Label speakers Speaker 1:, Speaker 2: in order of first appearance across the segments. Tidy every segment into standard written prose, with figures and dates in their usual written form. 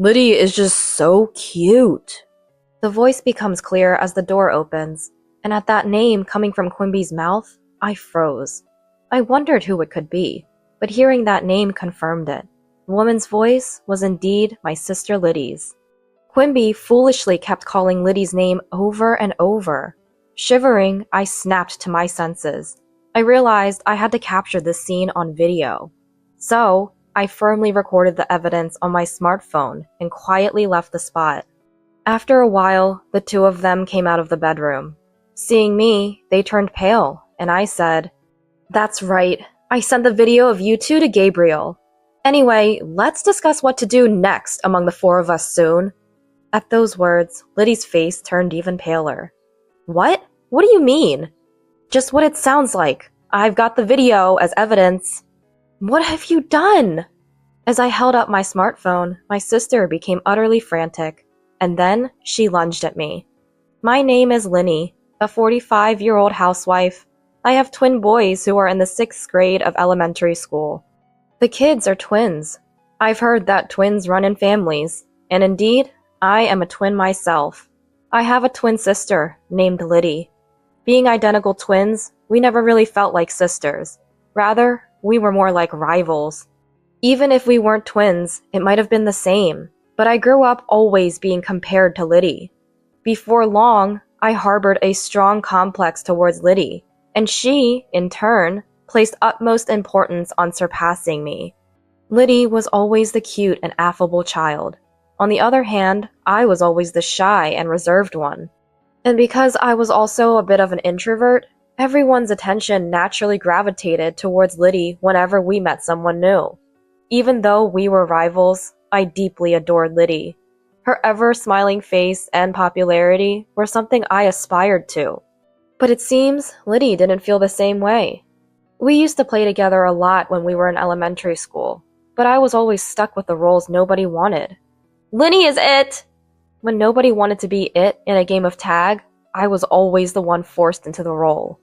Speaker 1: Liddy is just so cute. The voice becomes clear as the door opens, and at that name coming from Quimby's mouth, I froze. I wondered who it could be, but hearing that name confirmed it. The woman's voice was indeed my sister Liddy's. Quimby foolishly kept calling Liddy's name over and over. Shivering, I snapped to my senses. I realized I had to capture this scene on video. So, I firmly recorded the evidence on my smartphone and quietly left the spot. After a while, the two of them came out of the bedroom. Seeing me, they turned pale, and I said, "That's right, I sent the video of you two to Gabriel. Anyway, let's discuss what to do next among the four of us soon." At those words, Liddy's face turned even paler. "What? What do you mean?" "Just what it sounds like. I've got the video as evidence." "What have you done?" As I held up my smartphone, my sister became utterly frantic, and then she lunged at me. "My name is Linny, a 45-year-old housewife. I have twin boys who are in the 6th grade of elementary school. The kids are twins. I've heard that twins run in families, and indeed, I am a twin myself. I have a twin sister named Liddy. Being identical twins, we never really felt like sisters. Rather, we were more like rivals. Even if we weren't twins, it might have been the same, but I grew up always being compared to Liddy. Before long, I harbored a strong complex towards Liddy, and she, in turn, placed utmost importance on surpassing me. Liddy was always the cute and affable child. On the other hand, I was always the shy and reserved one. And because I was also a bit of an introvert, everyone's attention naturally gravitated towards Liddy whenever we met someone new. Even though we were rivals, I deeply adored Liddy. Her ever-smiling face and popularity were something I aspired to. But it seems Liddy didn't feel the same way. We used to play together a lot when we were in elementary school, but I was always stuck with the roles nobody wanted. "Linny is it!" When nobody wanted to be it in a game of tag, I was always the one forced into the role.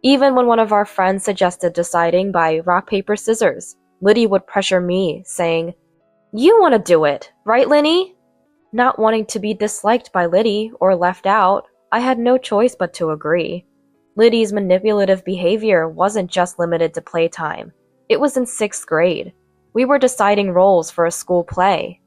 Speaker 1: Even when one of our friends suggested deciding by rock, paper, scissors, Liddy would pressure me, saying, "You want to do it, right, Linny?" Not wanting to be disliked by Liddy or left out, I had no choice but to agree. Liddy's manipulative behavior wasn't just limited to playtime. It was in 6th grade. We were deciding roles for a school play.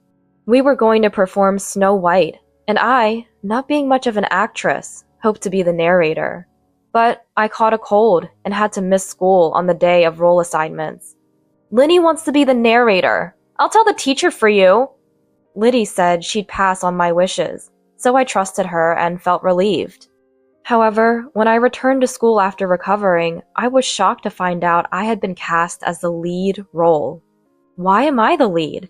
Speaker 1: We were going to perform Snow White, and I, not being much of an actress, hoped to be the narrator. But I caught a cold and had to miss school on the day of role assignments. "Linny wants to be the narrator. I'll tell the teacher for you." Liddy said she'd pass on my wishes, so I trusted her and felt relieved. However, when I returned to school after recovering, I was shocked to find out I had been cast as the lead role. "Why am I the lead?"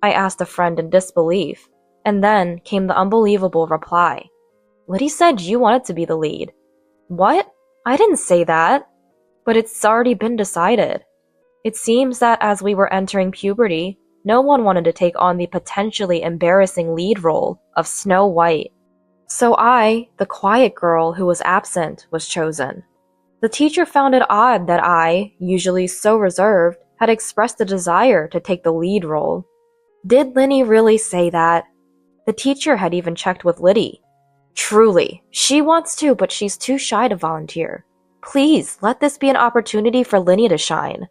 Speaker 1: I asked a friend in disbelief, and then came the unbelievable reply. "Liddy said you wanted to be the lead." "What? I didn't say that." "But it's already been decided." It seems that as we were entering puberty, no one wanted to take on the potentially embarrassing lead role of Snow White. So I, the quiet girl who was absent, was chosen. The teacher found it odd that I, usually so reserved, had expressed a desire to take the lead role. Did Linny really say that? The teacher had even checked with Liddy. "Truly, she wants to, but she's too shy to volunteer. Please, let this be an opportunity for Linny to shine."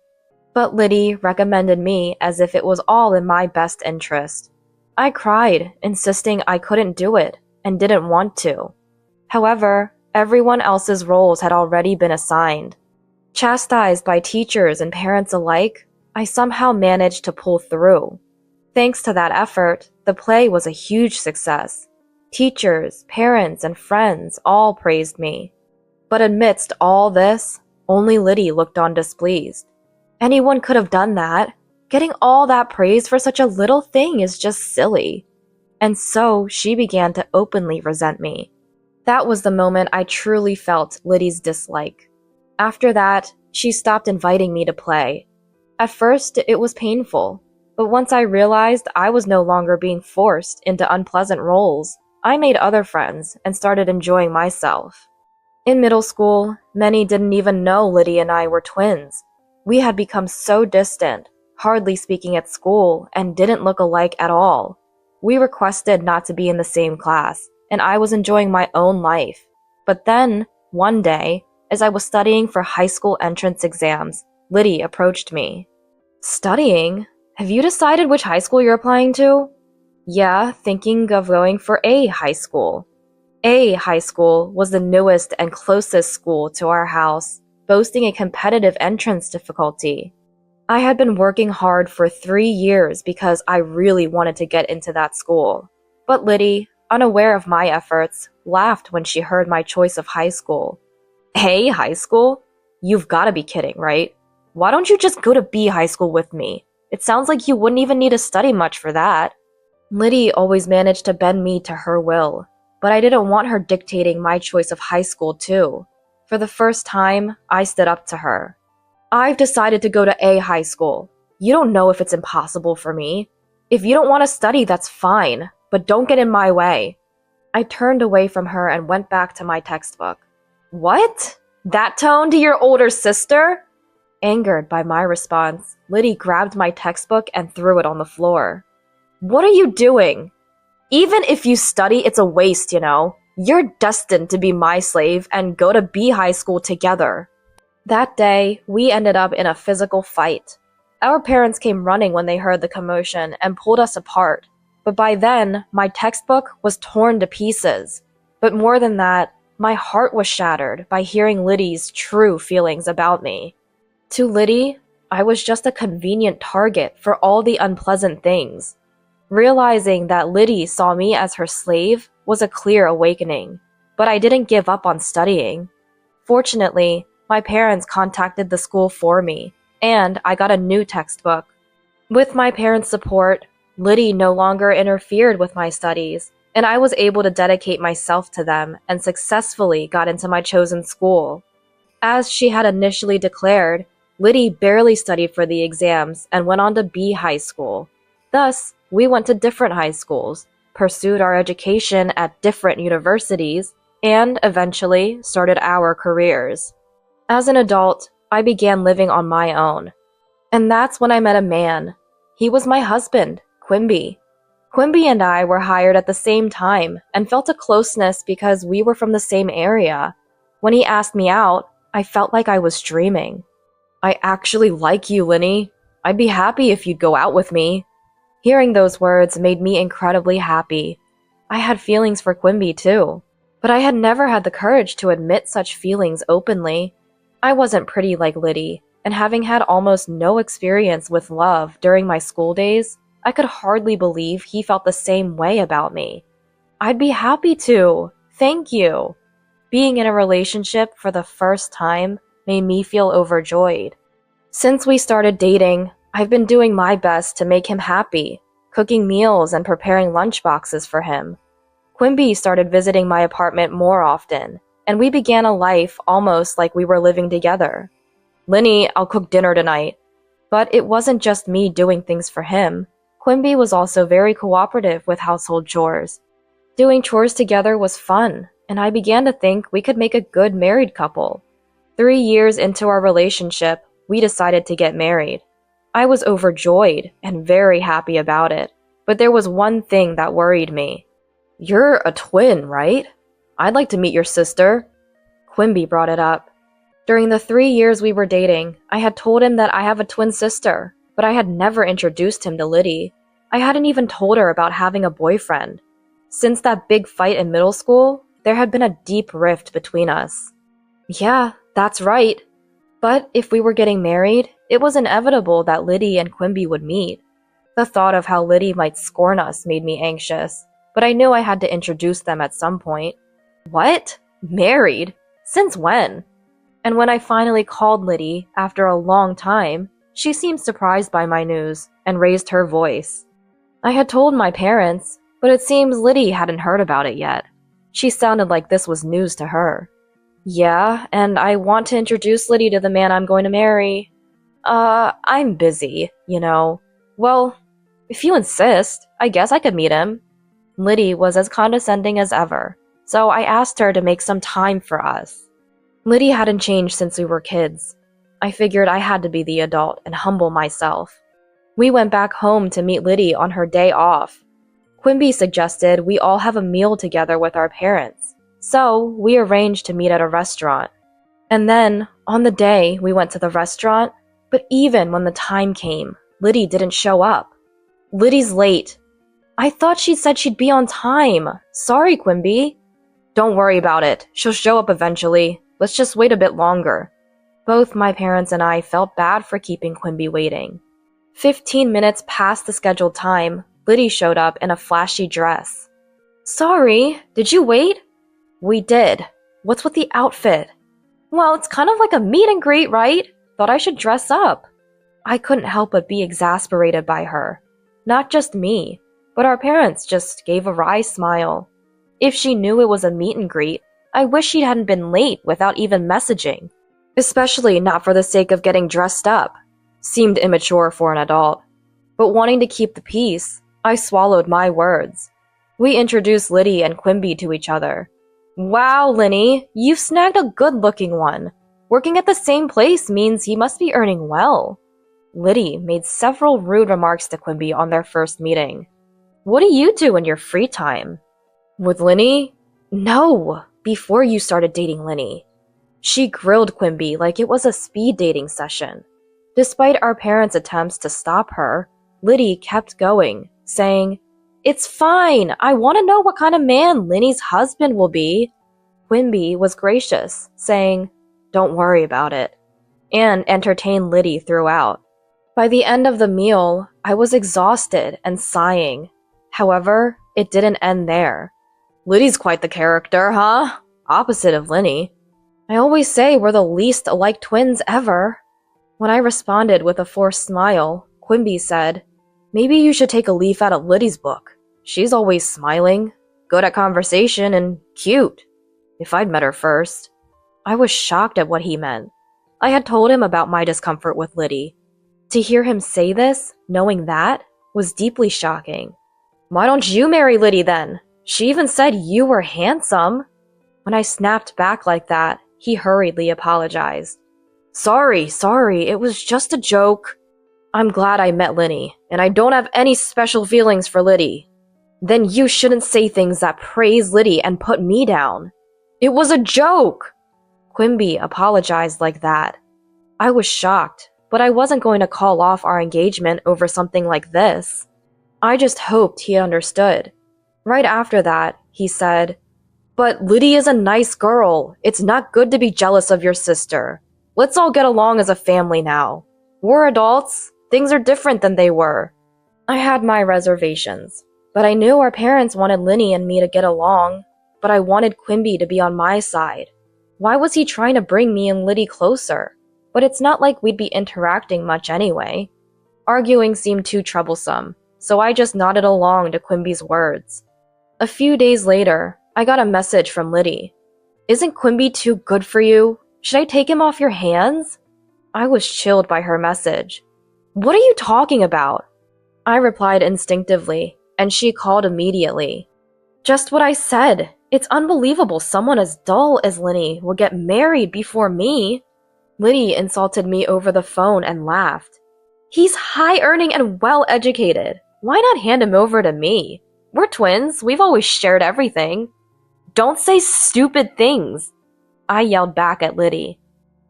Speaker 1: But Liddy recommended me as if it was all in my best interest. I cried, insisting I couldn't do it, and didn't want to. However, everyone else's roles had already been assigned. Chastised by teachers and parents alike, I somehow managed to pull through. Thanks to that effort, the play was a huge success. Teachers, parents, and friends all praised me. But amidst all this, only Liddy looked on displeased. Anyone could have done that. Getting all that praise for such a little thing is just silly. And so she began to openly resent me. That was the moment I truly felt Liddy's dislike. After that, she stopped inviting me to play. At first, it was painful. But once I realized I was no longer being forced into unpleasant roles, I made other friends and started enjoying myself. In middle school, many didn't even know Liddy and I were twins. We had become so distant, hardly speaking at school, and didn't look alike at all. We requested not to be in the same class, and I was enjoying my own life. But then, one day, as I was studying for high school entrance exams, Liddy approached me. Studying? Have you decided which high school you're applying to? Yeah, thinking of going for A high school. A high school was the newest and closest school to our house, boasting a competitive entrance difficulty. I had been working hard for 3 years because I really wanted to get into that school. But Liddy, unaware of my efforts, laughed when she heard my choice of high school. A high school? You've gotta be kidding, right? Why don't you just go to B high school with me? It sounds like you wouldn't even need to study much for that. Liddy always managed to bend me to her will, but I didn't want her dictating my choice of high school too. For the first time, I stood up to her. I've decided to go to A high school. You don't know if it's impossible for me. If you don't want to study, that's fine, but don't get in my way. I turned away from her and went back to my textbook. What? That tone to your older sister? Angered by my response, Liddy grabbed my textbook and threw it on the floor. What are you doing? Even if you study, it's a waste, you know. You're destined to be my slave and go to B high school together. That day, we ended up in a physical fight. Our parents came running when they heard the commotion and pulled us apart. But by then, my textbook was torn to pieces. But more than that, my heart was shattered by hearing Liddy's true feelings about me. To Liddy, I was just a convenient target for all the unpleasant things. Realizing that Liddy saw me as her slave was a clear awakening, but I didn't give up on studying. Fortunately, my parents contacted the school for me, and I got a new textbook. With my parents' support, Liddy no longer interfered with my studies, and I was able to dedicate myself to them and successfully got into my chosen school. As she had initially declared, Liddy barely studied for the exams and went on to B high school. Thus, we went to different high schools, pursued our education at different universities, and eventually started our careers. As an adult, I began living on my own. And that's when I met a man. He was my husband, Quimby. Quimby and I were hired at the same time and felt a closeness because we were from the same area. When he asked me out, I felt like I was dreaming. I actually like you, Linny. I'd be happy if you'd go out with me. Hearing those words made me incredibly happy. I had feelings for Quimby too, but I had never had the courage to admit such feelings openly. I wasn't pretty like Liddy, and having had almost no experience with love during my school days, I could hardly believe he felt the same way about me. I'd be happy to. Thank you. Being in a relationship for the first time made me feel overjoyed. Since we started dating, I've been doing my best to make him happy, cooking meals and preparing lunchboxes for him. Quimby started visiting my apartment more often, and we began a life almost like we were living together. Linny, I'll cook dinner tonight. But it wasn't just me doing things for him. Quimby was also very cooperative with household chores. Doing chores together was fun, and I began to think we could make a good married couple. 3 years into our relationship, we decided to get married. I was overjoyed and very happy about it, but there was one thing that worried me. You're a twin, right? I'd like to meet your sister. Quimby brought it up. During the 3 years we were dating, I had told him that I have a twin sister, but I had never introduced him to Liddy. I hadn't even told her about having a boyfriend. Since that big fight in middle school, there had been a deep rift between us. Yeah, that's right. But if we were getting married, it was inevitable that Liddy and Quimby would meet. The thought of how Liddy might scorn us made me anxious, but I knew I had to introduce them at some point. What? Married? Since when? And when I finally called Liddy, after a long time, she seemed surprised by my news and raised her voice. I had told my parents, but it seems Liddy hadn't heard about it yet. She sounded like this was news to her. Yeah, and I want to introduce Liddy to the man I'm going to marry. I'm busy, you know. Well, if you insist, I guess I could meet him. Liddy was as condescending as ever, so I asked her to make some time for us. Liddy hadn't changed since we were kids. I figured I had to be the adult and humble myself. We went back home to meet Liddy on her day off. Quimby suggested we all have a meal together with our parents, so we arranged to meet at a restaurant. And then, on the day, we went to the restaurant, but even when the time came, Liddy didn't show up. Liddy's late. I thought she said she'd be on time. Sorry, Quimby. Don't worry about it. She'll show up eventually. Let's just wait a bit longer. Both my parents and I felt bad for keeping Quimby waiting. 15 minutes past the scheduled time, Liddy showed up in a flashy dress. Sorry, did you wait? We did. What's with the outfit? Well, it's kind of like a meet and greet, right? Thought I should dress up. I couldn't help but be exasperated by her. Not just me, but our parents just gave a wry smile. If she knew it was a meet and greet, I wish she hadn't been late without even messaging. Especially not for the sake of getting dressed up. Seemed immature for an adult. But wanting to keep the peace, I swallowed my words. We introduced Liddy and Quimby to each other. Wow, Linny, you've snagged a good-looking one. Working at the same place means he must be earning well. Liddy made several rude remarks to Quimby on their first meeting. What do you do in your free time? With Linny? No, before you started dating Linny. She grilled Quimby like it was a speed dating session. Despite our parents' attempts to stop her, Liddy kept going, saying, It's fine, I want to know what kind of man Linny's husband will be. Quimby was gracious, saying, Don't worry about it, and entertained Liddy throughout. By the end of the meal, I was exhausted and sighing. However, it didn't end there. Liddy's quite the character, huh? Opposite of Linny. I always say we're the least alike twins ever. When I responded with a forced smile, Quimby said, Maybe you should take a leaf out of Liddy's book. She's always smiling, good at conversation, and cute. If I'd met her first. I was shocked at what he meant. I had told him about my discomfort with Liddy. To hear him say this, knowing that, was deeply shocking. Why don't you marry Liddy then? She even said you were handsome. When I snapped back like that, he hurriedly apologized. Sorry, it was just a joke. I'm glad I met Linny, and I don't have any special feelings for Liddy. Then you shouldn't say things that praise Liddy and put me down. It was a joke! Quimby apologized like that. I was shocked, but I wasn't going to call off our engagement over something like this. I just hoped he understood. Right after that, he said, But Liddy is a nice girl. It's not good to be jealous of your sister. Let's all get along as a family now. We're adults. Things are different than they were. I had my reservations, but I knew our parents wanted Linny and me to get along, but I wanted Quimby to be on my side. Why was he trying to bring me and Liddy closer? But it's not like we'd be interacting much anyway. Arguing seemed too troublesome, so I just nodded along to Quimby's words. A few days later, I got a message from Liddy. Isn't Quimby too good for you? Should I take him off your hands? I was chilled by her message. What are you talking about? I replied instinctively, and she called immediately. Just what I said. It's unbelievable someone as dull as Linny will get married before me. Liddy insulted me over the phone and laughed. He's high-earning and well-educated. Why not hand him over to me? We're twins. We've always shared everything. Don't say stupid things. I yelled back at Liddy.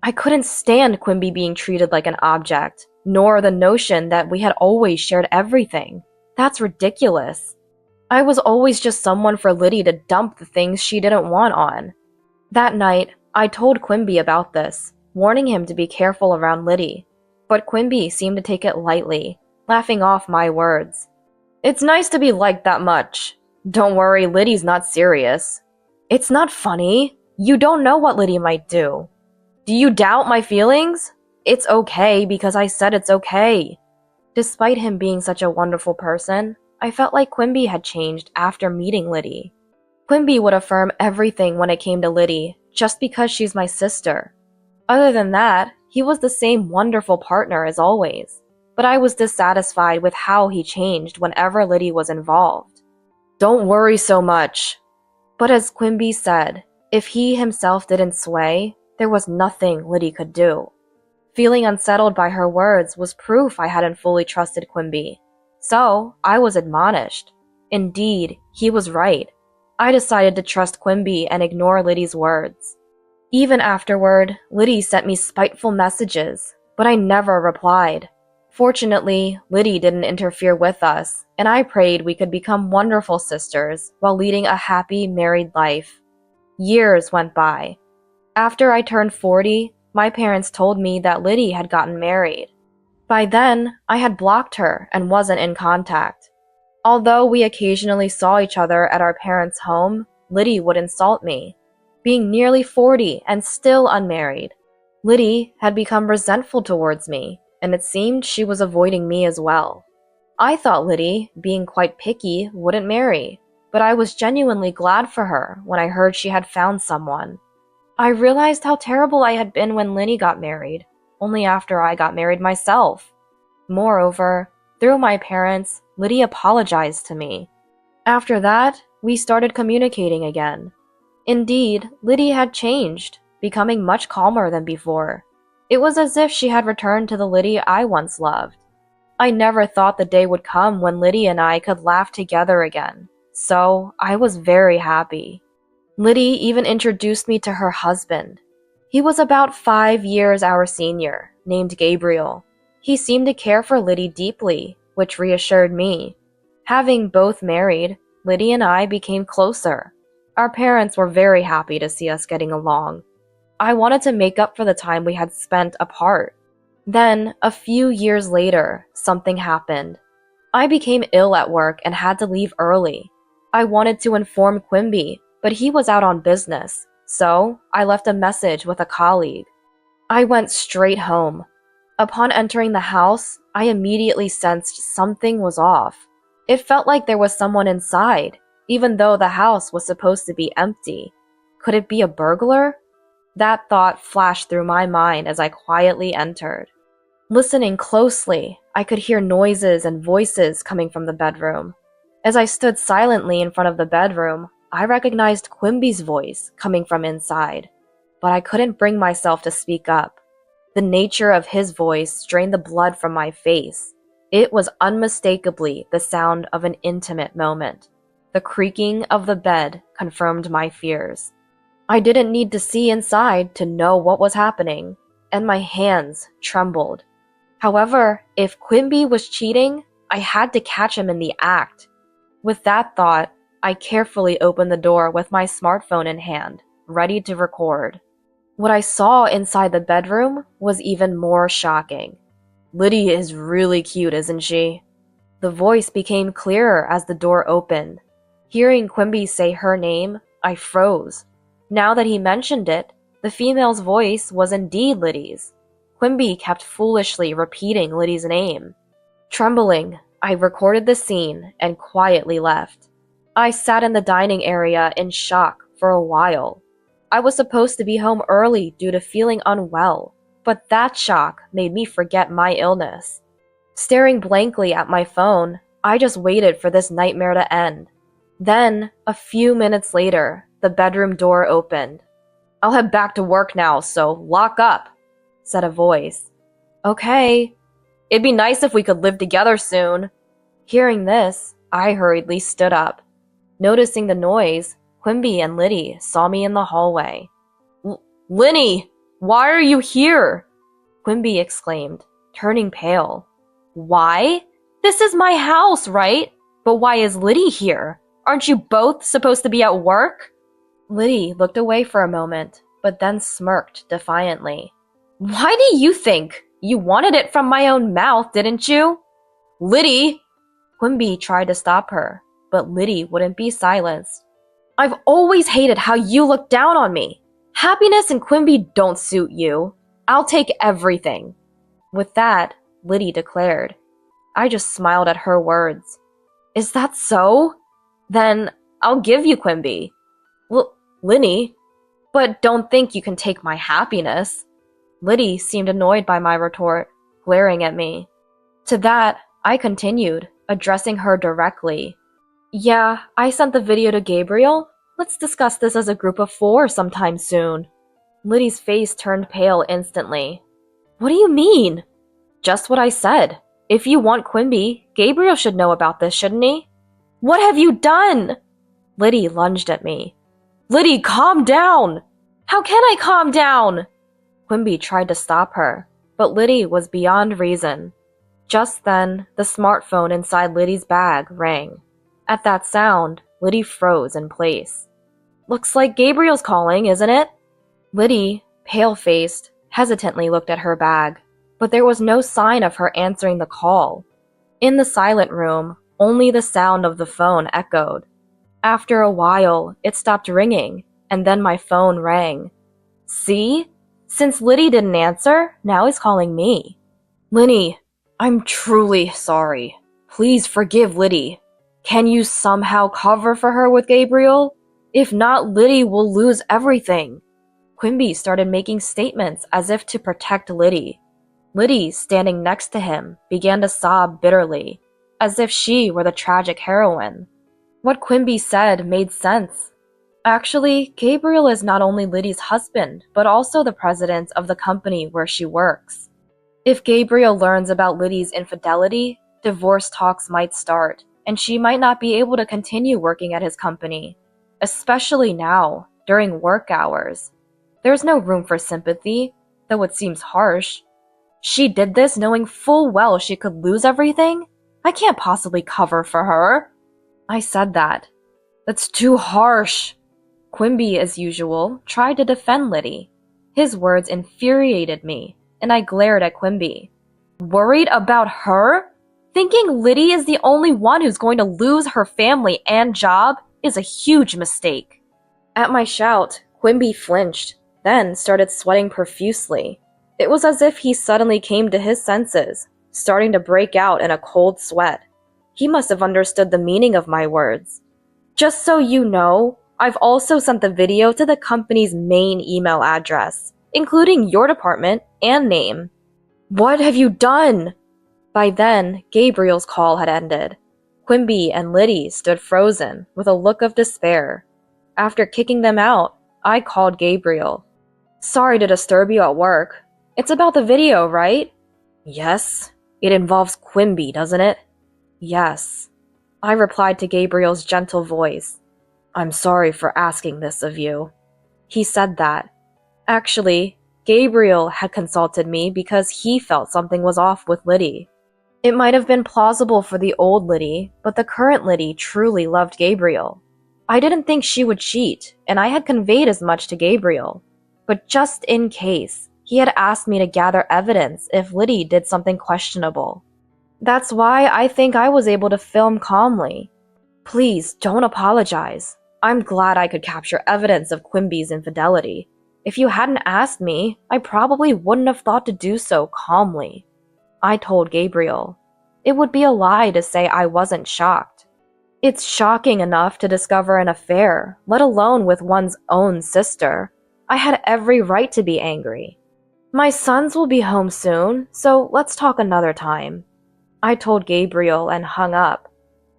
Speaker 1: I couldn't stand Quimby being treated like an object, nor the notion that we had always shared everything. That's ridiculous. I was always just someone for Liddy to dump the things she didn't want on. That night, I told Quimby about this, warning him to be careful around Liddy. But Quimby seemed to take it lightly, laughing off my words. It's nice to be liked that much. Don't worry, Liddy's not serious. It's not funny. You don't know what Liddy might do. Do you doubt my feelings? It's okay because I said it's okay. Despite him being such a wonderful person, I felt like Quimby had changed after meeting Liddy. Quimby would affirm everything when it came to Liddy, just because she's my sister. Other than that, he was the same wonderful partner as always, but I was dissatisfied with how he changed whenever Liddy was involved. Don't worry so much. But as Quimby said, if he himself didn't sway, there was nothing Liddy could do. Feeling unsettled by her words was proof I hadn't fully trusted Quimby. So, I was admonished. Indeed, he was right. I decided to trust Quimby and ignore Liddy's words. Even afterward, Liddy sent me spiteful messages, but I never replied. Fortunately, Liddy didn't interfere with us, and I prayed we could become wonderful sisters while leading a happy married life. Years went by. After I turned 40, my parents told me that Liddy had gotten married. By then, I had blocked her and wasn't in contact. Although we occasionally saw each other at our parents' home, Liddy would insult me. Being nearly 40 and still unmarried, Liddy had become resentful towards me, and it seemed she was avoiding me as well. I thought Liddy, being quite picky, wouldn't marry, but I was genuinely glad for her when I heard she had found someone. I realized how terrible I had been when Liddy got married, only after I got married myself. Moreover, through my parents, Liddy apologized to me. After that, we started communicating again. Indeed, Liddy had changed, becoming much calmer than before. It was as if she had returned to the Liddy I once loved. I never thought the day would come when Liddy and I could laugh together again, so I was very happy. Liddy even introduced me to her husband. He was about 5 years our senior, named Gabriel. He seemed to care for Liddy deeply, which reassured me. Having both married, Liddy and I became closer. Our parents were very happy to see us getting along. I wanted to make up for the time we had spent apart. Then, a few years later, something happened. I became ill at work and had to leave early. I wanted to inform Quimby, but he was out on business, so I left a message with a colleague. I went straight home. Upon entering the house, I immediately sensed something was off. It felt like there was someone inside, even though the house was supposed to be empty. Could it be a burglar? That thought flashed through my mind as I quietly entered. Listening closely, I could hear noises and voices coming from the bedroom. As I stood silently in front of the bedroom, I recognized Quimby's voice coming from inside, but I couldn't bring myself to speak up. The nature of his voice drained the blood from my face. It was unmistakably the sound of an intimate moment. The creaking of the bed confirmed my fears. I didn't need to see inside to know what was happening, and my hands trembled. However, if Quimby was cheating, I had to catch him in the act. With that thought, I carefully opened the door with my smartphone in hand, ready to record. What I saw inside the bedroom was even more shocking. Liddy is really cute, isn't she? The voice became clearer as the door opened. Hearing Quimby say her name, I froze. Now that he mentioned it, the female's voice was indeed Liddy's. Quimby kept foolishly repeating Liddy's name. Trembling, I recorded the scene and quietly left. I sat in the dining area in shock for a while. I was supposed to be home early due to feeling unwell, but that shock made me forget my illness. Staring blankly at my phone, I just waited for this nightmare to end. Then, a few minutes later, the bedroom door opened. "I'll head back to work now, so lock up," said a voice. "Okay. It'd be nice if we could live together soon." Hearing this, I hurriedly stood up. Noticing the noise, Quimby and Liddy saw me in the hallway. "Linny, why are you here?" Quimby exclaimed, turning pale. "Why? This is my house, right? But why is Liddy here? Aren't you both supposed to be at work?" Liddy looked away for a moment, but then smirked defiantly. "Why do you think? You wanted it from my own mouth, didn't you?" "Liddy!" Quimby tried to stop her, but Liddy wouldn't be silenced. "I've always hated how you look down on me. Happiness and Quimby don't suit you. I'll take everything." With that, Liddy declared. I just smiled at her words. "Is that so? Then I'll give you Quimby." Liddy, but don't think you can take my happiness." Liddy seemed annoyed by my retort, glaring at me. To that, I continued, addressing her directly. "Yeah, I sent the video to Gabriel. Let's discuss this as a group of 4 sometime soon." Liddy's face turned pale instantly. "What do you mean?" "Just what I said. If you want Quimby, Gabriel should know about this, shouldn't he?" What have you done? Liddy lunged at me. Liddy, calm down! How can I calm down? Quimby tried to stop her, but Liddy was beyond reason. Just then, the smartphone inside Liddy's bag rang. At that sound, Liddy froze in place. Looks like Gabriel's calling, isn't it? Liddy, pale-faced, hesitantly looked at her bag, but there was no sign of her answering the call. In the silent room, only the sound of the phone echoed. After a while, it stopped ringing, and then my phone rang. See? Since Liddy didn't answer, now he's calling me. Linny, I'm truly sorry. Please forgive Liddy. Can you somehow cover for her with Gabriel? If not, Liddy will lose everything. Quimby started making statements as if to protect Liddy. Liddy, standing next to him, began to sob bitterly, as if she were the tragic heroine. What Quimby said made sense. Actually, Gabriel is not only Liddy's husband, but also the president of the company where she works. If Gabriel learns about Liddy's infidelity, divorce talks might start, and she might not be able to continue working at his company, especially now, during work hours. There's no room for sympathy, though it seems harsh. She did this knowing full well she could lose everything? I can't possibly cover for her. I said that. That's too harsh. Quimby, as usual, tried to defend Liddy. His words infuriated me, and I glared at Quimby. Worried about her? Thinking Liddy is the only one who's going to lose her family and job is a huge mistake. At my shout, Quimby flinched, then started sweating profusely. It was as if he suddenly came to his senses, starting to break out in a cold sweat. He must have understood the meaning of my words. Just so you know, I've also sent the video to the company's main email address, including your department and name. What have you done? By then, Gabriel's call had ended. Quimby and Liddy stood frozen with a look of despair. After kicking them out, I called Gabriel. Sorry to disturb you at work. It's about the video, right? Yes. It involves Quimby, doesn't it? Yes. I replied to Gabriel's gentle voice. I'm sorry for asking this of you. He said that. Actually, Gabriel had consulted me because he felt something was off with Liddy. It might have been plausible for the old Liddy, but the current Liddy truly loved Gabriel. I didn't think she would cheat, and I had conveyed as much to Gabriel. But just in case, he had asked me to gather evidence if Liddy did something questionable. That's why I think I was able to film calmly. Please, don't apologize. I'm glad I could capture evidence of Quimby's infidelity. If you hadn't asked me, I probably wouldn't have thought to do so calmly. I told Gabriel. It would be a lie to say I wasn't shocked. It's shocking enough to discover an affair, let alone with one's own sister. I had every right to be angry. My sons will be home soon, so let's talk another time. I told Gabriel and hung up.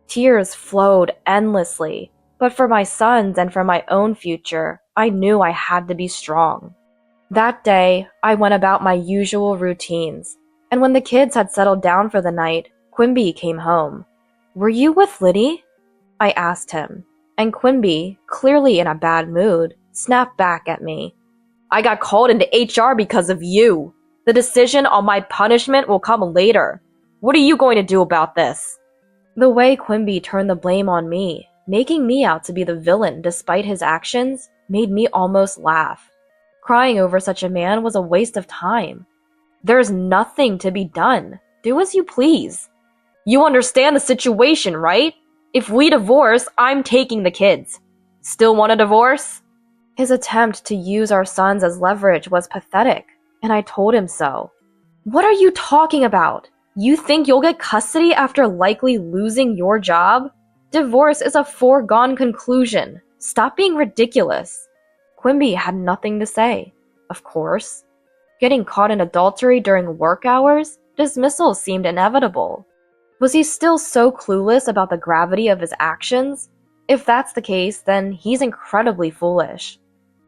Speaker 1: Tears flowed endlessly, but for my sons and for my own future, I knew I had to be strong. That day, I went about my usual routines, and when the kids had settled down for the night, Quimby came home. Were you with Liddy? I asked him, and Quimby, clearly in a bad mood, snapped back at me. I got called into HR because of you. The decision on my punishment will come later. What are you going to do about this? The way Quimby turned the blame on me, making me out to be the villain despite his actions, made me almost laugh. Crying over such a man was a waste of time. There's nothing to be done. Do as you please. You understand the situation, right? If we divorce, I'm taking the kids. Still want a divorce? His attempt to use our sons as leverage was pathetic, and I told him so. What are you talking about? You think you'll get custody after likely losing your job? Divorce is a foregone conclusion. Stop being ridiculous. Quimby had nothing to say. Of course. Getting caught in adultery during work hours? Dismissal seemed inevitable. Was he still so clueless about the gravity of his actions? If that's the case, then he's incredibly foolish.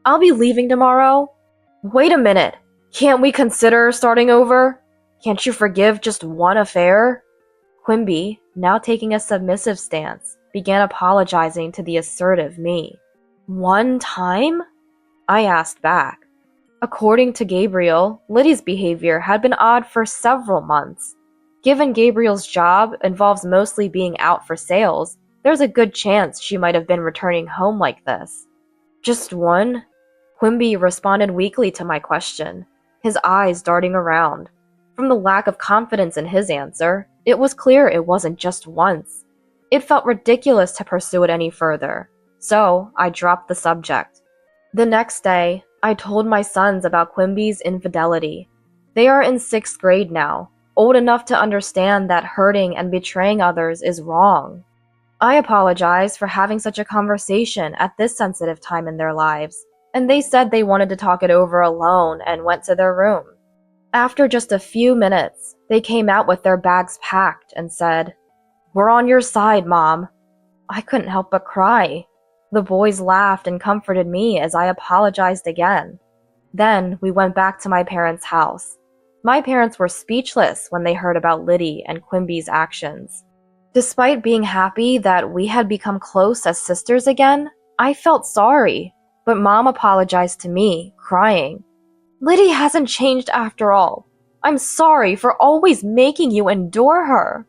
Speaker 1: I'll be leaving tomorrow. Wait a minute. Can't we consider starting over? Can't you forgive just one affair? Quimby, now taking a submissive stance, began apologizing to the assertive me. One time? I asked back. According to Gabriel, Liddy's behavior had been odd for several months. Given Gabriel's job involves mostly being out for sales, there's a good chance she might have been returning home like this. Just one? Quimby responded weakly to my question, his eyes darting around. From the lack of confidence in his answer, it was clear it wasn't just once. It felt ridiculous to pursue it any further, so I dropped the subject. The next day, I told my sons about Quimby's infidelity. They are in 6th grade now, old enough to understand that hurting and betraying others is wrong. I apologized for having such a conversation at this sensitive time in their lives, and they said they wanted to talk it over alone and went to their room. After just a few minutes, they came out with their bags packed and said, "We're on your side, Mom." I couldn't help but cry. The boys laughed and comforted me as I apologized again. Then we went back to my parents' house. My parents were speechless when they heard about Liddy and Quimby's actions. Despite being happy that we had become close as sisters again, I felt sorry, but Mom apologized to me, crying, "Liddy hasn't changed after all. I'm sorry for always making you endure her."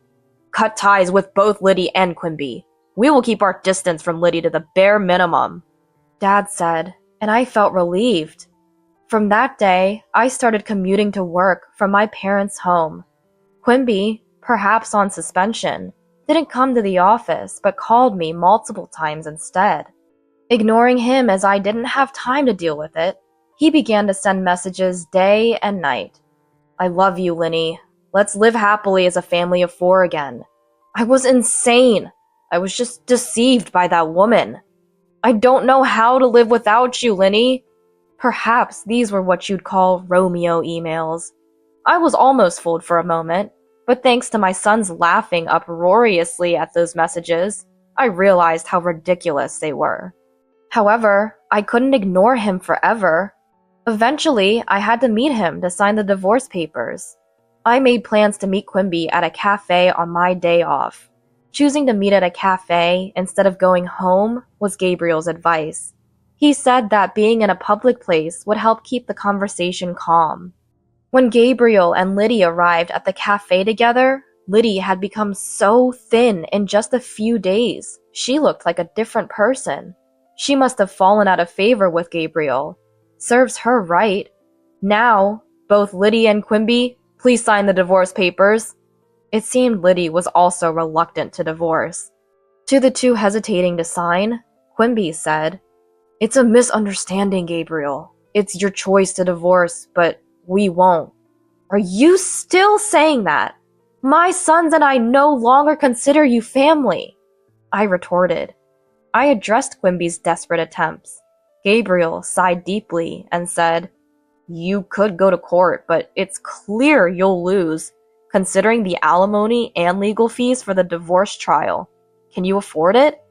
Speaker 1: "Cut ties with both Liddy and Quimby. We will keep our distance from Liddy to the bare minimum," Dad said, and I felt relieved. From that day, I started commuting to work from my parents' home. Quimby, perhaps on suspension, didn't come to the office but called me multiple times instead. Ignoring him as I didn't have time to deal with it, he began to send messages day and night. "I love you, Linny. Let's live happily as a family of 4 again." I was insane. I was just deceived by that woman. "I don't know how to live without you, Linny." Perhaps these were what you'd call Romeo emails. I was almost fooled for a moment, but thanks to my sons laughing uproariously at those messages, I realized how ridiculous they were. However, I couldn't ignore him forever. Eventually, I had to meet him to sign the divorce papers. I made plans to meet Quimby at a cafe on my day off. Choosing to meet at a cafe instead of going home was Gabriel's advice. He said that being in a public place would help keep the conversation calm. When Gabriel and Liddy arrived at the cafe together, Liddy had become so thin in just a few days. She looked like a different person. She must have fallen out of favor with Gabriel. Serves her right. Now, both Liddy and Quimby, please sign the divorce papers. It seemed Liddy was also reluctant to divorce. To the two hesitating to sign, Quimby said, "It's a misunderstanding, Gabriel. It's your choice to divorce, but we won't." "Are you still saying that? My sons and I no longer consider you family," I retorted. I addressed Quimby's desperate attempts. Gabriel sighed deeply and said, "You could go to court, but it's clear you'll lose, considering the alimony and legal fees for the divorce trial. Can you afford it?"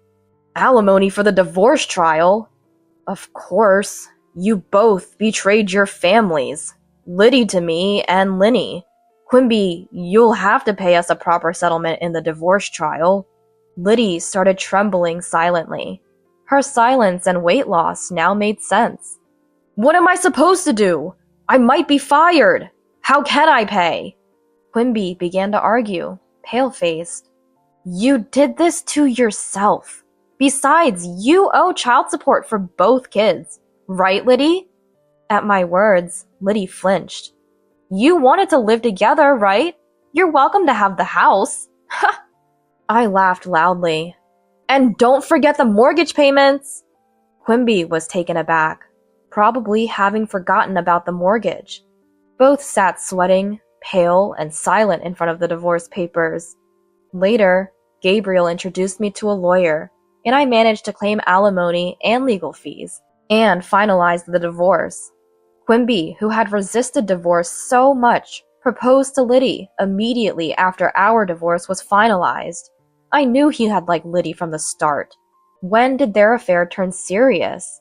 Speaker 1: "Alimony for the divorce trial? Of course. You both betrayed your families. Liddy to me and Linny. Quimby, you'll have to pay us a proper settlement in the divorce trial." Liddy started trembling silently. Her silence and weight loss now made sense. "What am I supposed to do? I might be fired. How can I pay?" Quimby began to argue, pale-faced. "You did this to yourself. Besides, you owe child support for both kids. Right, Liddy?" At my words, Liddy flinched. "You wanted to live together, right? You're welcome to have the house." Ha! I laughed loudly. "And don't forget the mortgage payments!" Quimby was taken aback, probably having forgotten about the mortgage. Both sat sweating, pale, and silent in front of the divorce papers. Later, Gabriel introduced me to a lawyer, and I managed to claim alimony and legal fees, and finalized the divorce. Quimby, who had resisted divorce so much, proposed to Liddy immediately after our divorce was finalized. I knew he had liked Liddy from the start. When did their affair turn serious?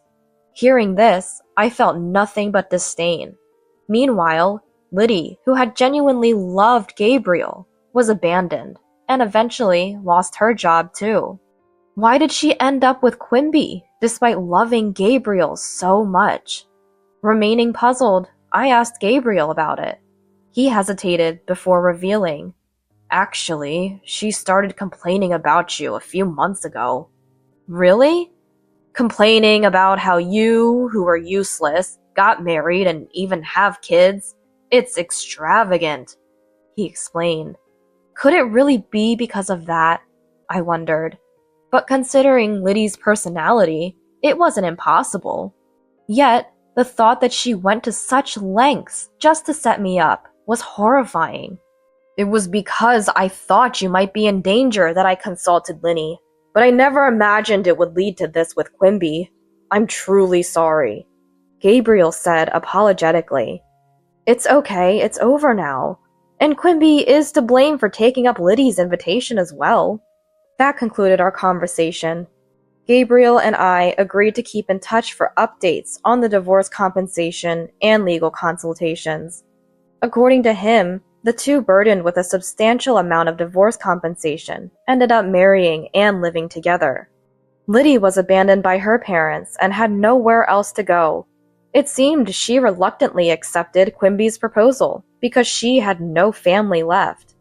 Speaker 1: Hearing this, I felt nothing but disdain. Meanwhile, Liddy, who had genuinely loved Gabriel, was abandoned, and eventually lost her job too. Why did she end up with Quimby, despite loving Gabriel so much? Remaining puzzled, I asked Gabriel about it. He hesitated before revealing. Actually, she started complaining about you a few months ago. Really? Complaining about how you, who are useless, got married and even have kids? It's extravagant, he explained. Could it really be because of that? I wondered. But considering Liddy's personality, it wasn't impossible. Yet, the thought that she went to such lengths just to set me up was horrifying. It was because I thought you might be in danger that I consulted Linny, but I never imagined it would lead to this with Quimby. I'm truly sorry, Gabriel said apologetically. It's okay, it's over now. And Quimby is to blame for taking up Liddy's invitation as well. That concluded our conversation. Gabriel and I agreed to keep in touch for updates on the divorce compensation and legal consultations. According to him, the two burdened with a substantial amount of divorce compensation ended up marrying and living together. Liddy was abandoned by her parents and had nowhere else to go. It seemed she reluctantly accepted Quimby's proposal because she had no family left.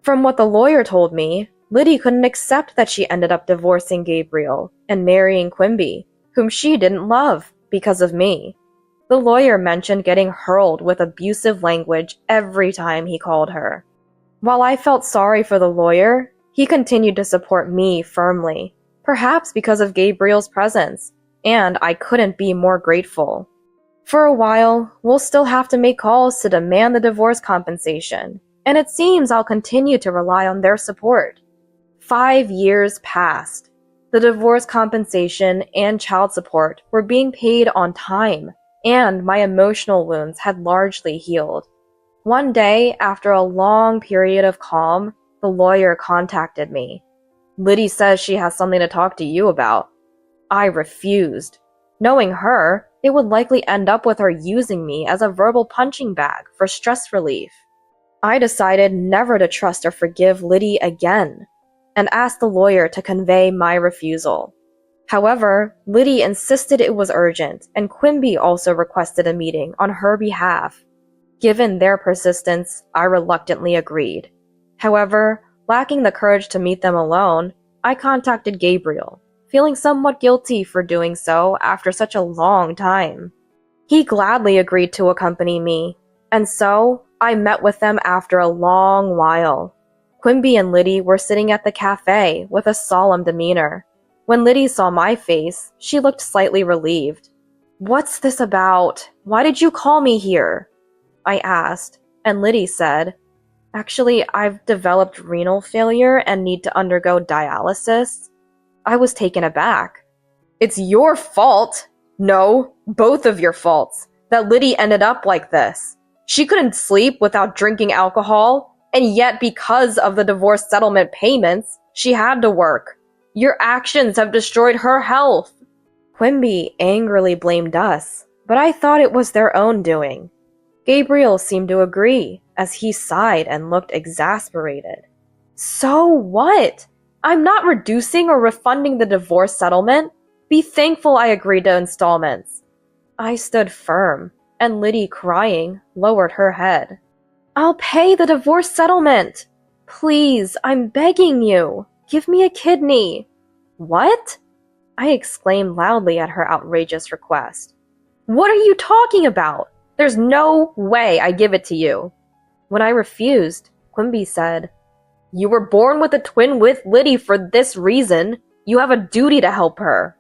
Speaker 1: From what the lawyer told me, Liddy couldn't accept that she ended up divorcing Gabriel and marrying Quimby, whom she didn't love, because of me. The lawyer mentioned getting hurled with abusive language every time he called her. While I felt sorry for the lawyer, he continued to support me firmly, perhaps because of Gabriel's presence, and I couldn't be more grateful. For a while, we'll still have to make calls to demand the divorce compensation, and it seems I'll continue to rely on their support. 5 years passed. The divorce compensation and child support were being paid on time, and my emotional wounds had largely healed. One day, after a long period of calm, the lawyer contacted me. Liddy says she has something to talk to you about. I refused. Knowing her, it would likely end up with her using me as a verbal punching bag for stress relief. I decided never to trust or forgive Liddy again, and asked the lawyer to convey my refusal. However, Liddy insisted it was urgent, and Quimby also requested a meeting on her behalf. Given their persistence, I reluctantly agreed. However, lacking the courage to meet them alone, I contacted Gabriel, feeling somewhat guilty for doing so after such a long time. He gladly agreed to accompany me, and so I met with them after a long while. Quimby and Liddy were sitting at the cafe with a solemn demeanor. When Liddy saw my face, she looked slightly relieved. "What's this about? Why did you call me here?" I asked, and Liddy said, "Actually, I've developed renal failure and need to undergo dialysis." I was taken aback. "It's your fault! No, both of your faults, that Liddy ended up like this. She couldn't sleep without drinking alcohol, and yet because of the divorce settlement payments, she had to work. Your actions have destroyed her health." Quimby angrily blamed us, but I thought it was their own doing. Gabriel seemed to agree, as he sighed and looked exasperated. "So what? I'm not reducing or refunding the divorce settlement. Be thankful I agreed to installments." I stood firm, and Liddy, crying, lowered her head. "I'll pay the divorce settlement. Please, I'm begging you. Give me a kidney." "What?" I exclaimed loudly at her outrageous request. "What are you talking about? There's no way I give it to you." When I refused, Quimby said, "You were born with a twin with Liddy for this reason. You have a duty to help her."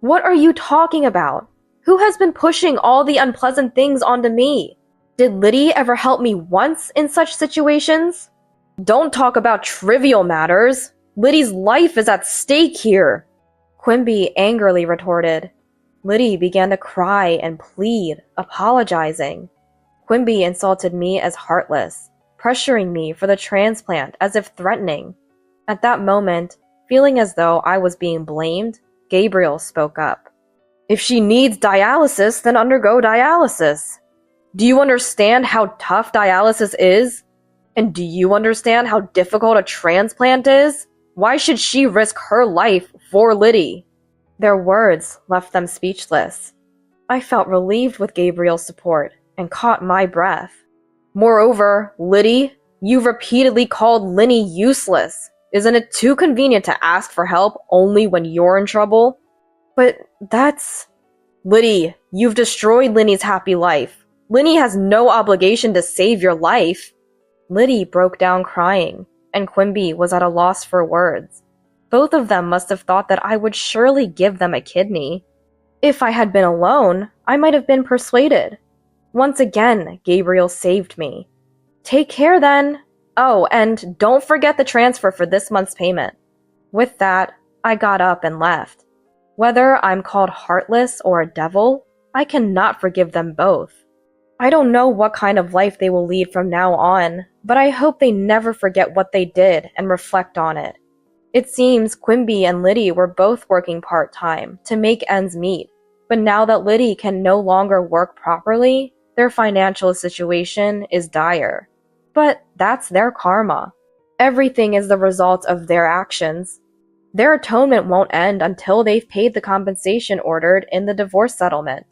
Speaker 1: "What are you talking about? Who has been pushing all the unpleasant things onto me? Did Liddy ever help me once in such situations?" "Don't talk about trivial matters. Liddy's life is at stake here," Quimby angrily retorted. Liddy began to cry and plead, apologizing. Quimby insulted me as heartless, pressuring me for the transplant as if threatening. At that moment, feeling as though I was being blamed, Gabriel spoke up. "If she needs dialysis, then undergo dialysis. Do you understand how tough dialysis is? And do you understand how difficult a transplant is? Why should she risk her life for Liddy? Their words left them speechless. I felt relieved with Gabriel's support and caught my breath. Moreover, Liddy, you've repeatedly called Linny useless. Isn't it too convenient to ask for help only when you're in trouble? But that's... Liddy, you've destroyed Linny's happy life. Linny has no obligation to save your life. Liddy broke down crying, and Quimby was at a loss for words. Both of them must have thought that I would surely give them a kidney. If I had been alone, I might have been persuaded. Once again, Gabriel saved me. Take care then. Oh, and don't forget the transfer for this month's payment. With that, I got up and left. Whether I'm called heartless or a devil, I cannot forgive them both. I don't know what kind of life they will lead from now on, but I hope they never forget what they did and reflect on it. It seems Quimby and Liddy were both working part-time to make ends meet, but now that Liddy can no longer work properly, their financial situation is dire. But that's their karma. Everything is the result of their actions. Their atonement won't end until they've paid the compensation ordered in the divorce settlement.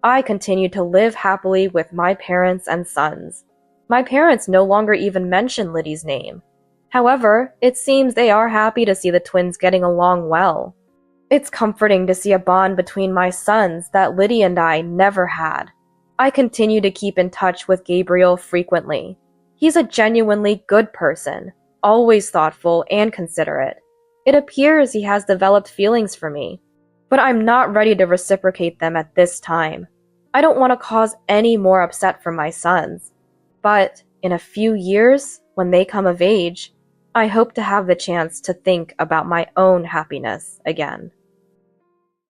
Speaker 1: I continue to live happily with my parents and sons. My parents no longer even mention Liddy's name. However, it seems they are happy to see the twins getting along well. It's comforting to see a bond between my sons that Liddy and I never had. I continue to keep in touch with Gabriel frequently. He's a genuinely good person, always thoughtful and considerate. It appears he has developed feelings for me, but I'm not ready to reciprocate them at this time. I don't want to cause any more upset for my sons. But in a few years, when they come of age, I hope to have the chance to think about my own happiness again.